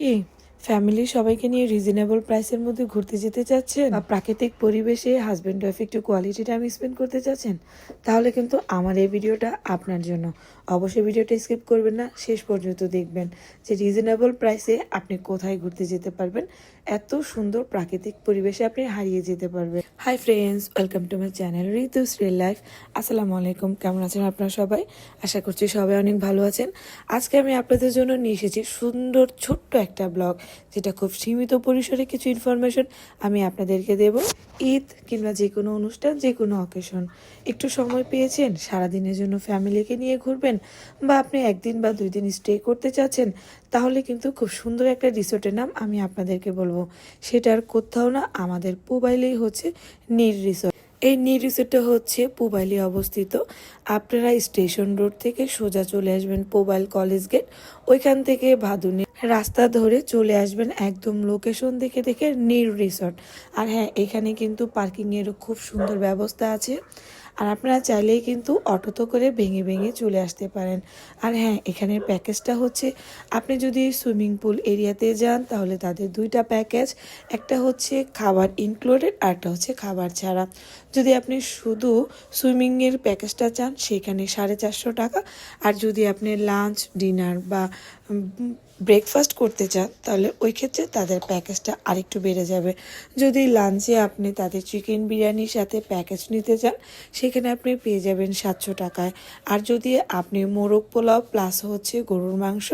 কি ফ্যামিলি সবাইকে নিয়ে রিজনেবল প্রাইসের মধ্যে ঘুরতে যেতে চাচ্ছেন বা প্রাকৃতিক পরিবেশে হাজব্যান্ড ওয়াইফ একটু কোয়ালিটি টাইম স্পেন্ড করতে চাচ্ছেন, তাহলে কিন্তু আমার এই ভিডিওটা আপনার জন্য। অবশ্যই ভিডিওটা স্কিপ করবেন না, শেষ পর্যন্ত দেখবেন যে রিজনেবল প্রাইসে আপনি কোথায় ঘুরতে যেতে পারবেন, এত সুন্দর প্রাকৃতিক পরিবেশে আপনি হারিয়ে যেতে পারবেন। Hi friends, welcome to my channel ঋতুস real life. আসসালামু আলাইকুম, কেমন আছেন আপনারা সবাই? আশা করছি সবাই অনেক ভালো আছেন। আজকে আমি আপনাদের জন্য নিয়ে এসেছি সুন্দর ছোট্ট একটা ব্লগ, যেটা খুব সীমিত পরিসরে কিছু ইনফরমেশন আমি আপনাদেরকে দেব। ঈদ কিংবা যে কোনো অনুষ্ঠান, যে কোনো অকেশন, একটু সময় পেয়েছেন সারাদিনের জন্য ফ্যামিলিকে নিয়ে ঘুরবেন, বা আপনি একদিন বা 2 দিন স্টে করতে চাচ্ছেন, তাহলে কিন্তু খুব সুন্দর একটা রিসোর্টের নাম আমি আপনাদেরকে বলবো। সেটার কোথাও না, আমাদের পুবাইলেই হচ্ছে নীর রিসোর্ট। এই নীর রিসোর্টটা হচ্ছে পুবাইলে অবস্থিত। আপনারা স্টেশন রোড থেকে সোজা চলে আসবেন পুবাইল কলেজ গেট, ওইখান থেকে ভাদুনি রাস্তা ধরে চলে আসবেন একদম লোকেশন দেখে দেখে নীর রিসোর্ট। আর হ্যাঁ, এখানে কিন্তু পার্কিংয়েরও খুব সুন্দর ব্যবস্থা আছে। আর আপনারা চাইলেই কিন্তু অটোতে করে ভেঙে ভেঙে চলে আসতে পারেন। আর হ্যাঁ, এখানের প্যাকেজটা হচ্ছে, আপনি যদি সুইমিং পুল এরিয়াতে যান তাহলে তাদের 2টা প্যাকেজ, একটা হচ্ছে খাবার ইনক্লুডেড, আরটা হচ্ছে খাবার ছাড়া। যদি আপনি শুধু সুইমিংয়ের প্যাকেজটা চান সেখানে 450 টাকা, আর যদি আপনি লাঞ্চ ডিনার বা ব্রেকফাস্ট করতে চান তাহলে ওই ক্ষেত্রে তাদের প্যাকেজটা আরেকটু বেড়ে যাবে। যদি লাঞ্চে আপনি তাদের চিকেন বিরিয়ানির সাথে প্যাকেজ নিতে চান সেখানে আপনি পেয়ে যাবেন 700 টাকায়। আর যদি আপনি মোরগ পোলাও প্লাস হচ্ছে গরুর মাংস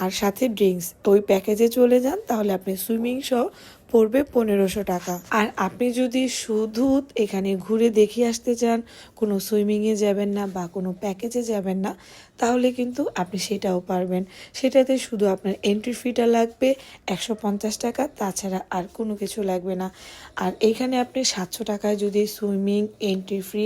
আর সাথে ড্রিঙ্কস ওই প্যাকেজে চলে যান তাহলে আপনি সুইমিং সহ পড়বে 1500 টাকা। আর আপনি যদি শুধু এখানে ঘুরে দেখে আসতে চান, কোনো সুইমিংয়ে যাবেন না বা কোনো প্যাকেজে যাবেন না, তাহলে কিন্তু আপনি সেটাও পারবেন। সেটাতে শুধু আপনার এন্ট্রি ফিটা লাগবে 150 টাকা, তাছাড়া আর কোনো কিছু লাগবে না। আর এইখানে আপনি 700 টাকায় যদি সুইমিং, এন্ট্রি ফ্রি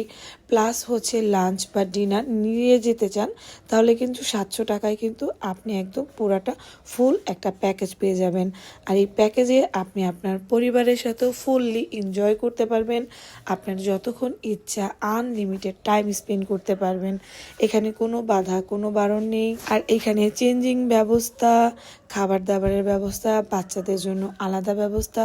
প্লাস হচ্ছে লাঞ্চ বা ডিনার নিয়ে যেতে চান, তাহলে কিন্তু 700 টাকায় কিন্তু আপনি একদম পুরাটা ফুল একটা প্যাকেজ পেয়ে যাবেন। আর এই প্যাকেজে আপনি আপনার পরিবারের সাথেও ফুললি এনজয় করতে পারবেন। আপনার যতক্ষণ ইচ্ছা আনলিমিটেড টাইম স্পেন্ড করতে পারবেন। এখানে কোনো বাধা, কোনো বারণ নেই। আর এখানে চেঞ্জিং ব্যবস্থা, খাবার দাবারের ব্যবস্থা, বাচ্চাদের জন্য আলাদা ব্যবস্থা,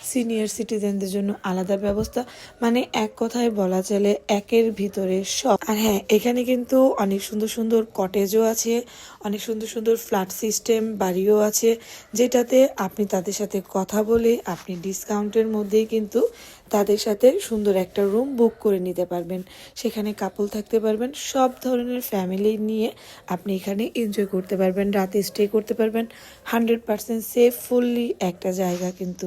সিনিয়র সিটিজেনদের জন্য আলাদা ব্যবস্থা, মানে এক কথায় বলা চলে একের ভিতরে সব। আর হ্যাঁ, এখানে কিন্তু অনেক সুন্দর সুন্দর কটেজও আছে, অনেক সুন্দর সুন্দর ফ্ল্যাট সিস্টেম বাড়িও আছে, যেটাতে আপনি তাদের সাথে কথা বলে আপনি ডিসকাউন্টের মধ্যেই কিন্তু তাদের সাথে সুন্দর একটা রুম বুক করে নিতে পারবেন। সেখানে কাপল থাকতে পারবেন, সব ধরনের ফ্যামিলি নিয়ে আপনি এখানে এনজয় করতে পারবেন, রাতে স্টে করতে পারবেন। 100% সেফ ফুললি একটা জায়গা কিন্তু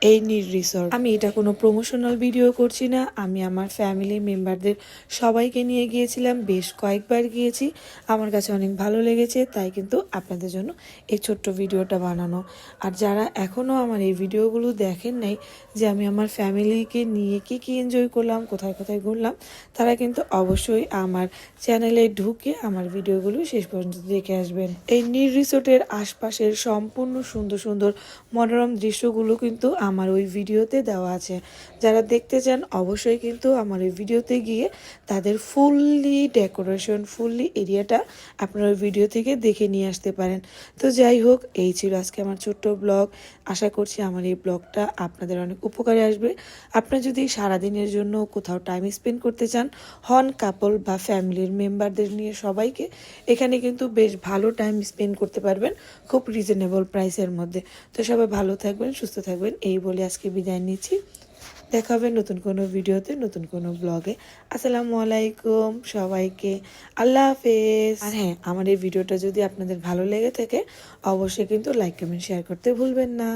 এই নীর রিসর্ট। আমি এটা কোনো প্রমোশনাল ভিডিও করছি না, আমি আমার ফ্যামিলি মেম্বারদের সবাইকে নিয়ে গিয়েছিলাম, বেশ কয়েকবার গিয়েছি, আমার কাছে অনেক ভালো লেগেছে, তাই কিন্তু আপনাদের জন্য এই ছোট্ট ভিডিওটা বানানো। আর যারা এখনও আমার এই ভিডিওগুলো দেখেন নাই, যে আমি আমার ফ্যামিলিকে নিয়ে কি কি এনজয় করলাম, কোথায় কোথায় ঘুরলাম, তারা কিন্তু অবশ্যই আমার চ্যানেলে ঢুকে আমার ভিডিওগুলো শেষ পর্যন্ত দেখে আসবেন। এই নীর রিসোর্টের আশপাশের সম্পূর্ণ সুন্দর সুন্দর মনোরম দৃশ্যগুলো কিন্তু আমার ওই ভিডিওতে দেওয়া আছে। যারা দেখতে চান অবশ্যই কিন্তু আমার ওই ভিডিওতে গিয়ে তাদের ফুললি ডেকোরেশন, ফুললি এরিয়াটা আপনারা ওই ভিডিও থেকে দেখে নিয়ে আসতে পারেন। তো যাই হোক, এই ছিল আজকে আমার ছোট্ট ব্লগ। আশা করছি আমার এই ব্লগটা আপনাদের অনেক উপকারে আসবে। আপনারা যদি সারাদিনের জন্য কোথাও টাইম স্পেন্ড করতে চান, হন কাপল বা ফ্যামিলির মেম্বারদের নিয়ে সবাইকে, এখানে কিন্তু বেশ ভালো টাইম স্পেন্ড করতে পারবেন খুব রিজনেবল প্রাইসের মধ্যে। তো সবাই ভালো থাকবেন, সুস্থ থাকবেন, এই বলে আজকে বিদায় নিচ্ছি। দেখা হবে নতুন কোনো ভিডিওতে, নতুন কোনো ব্লগে। আসসালামু আলাইকুম সবাইকে, আল্লাহ হাফেজ। আর হ্যাঁ, আমার এই ভিডিওটা যদি আপনাদের ভালো লেগে থাকে অবশ্যই কিন্তু লাইক, কমেন্ট, শেয়ার করতে ভুলবেন না।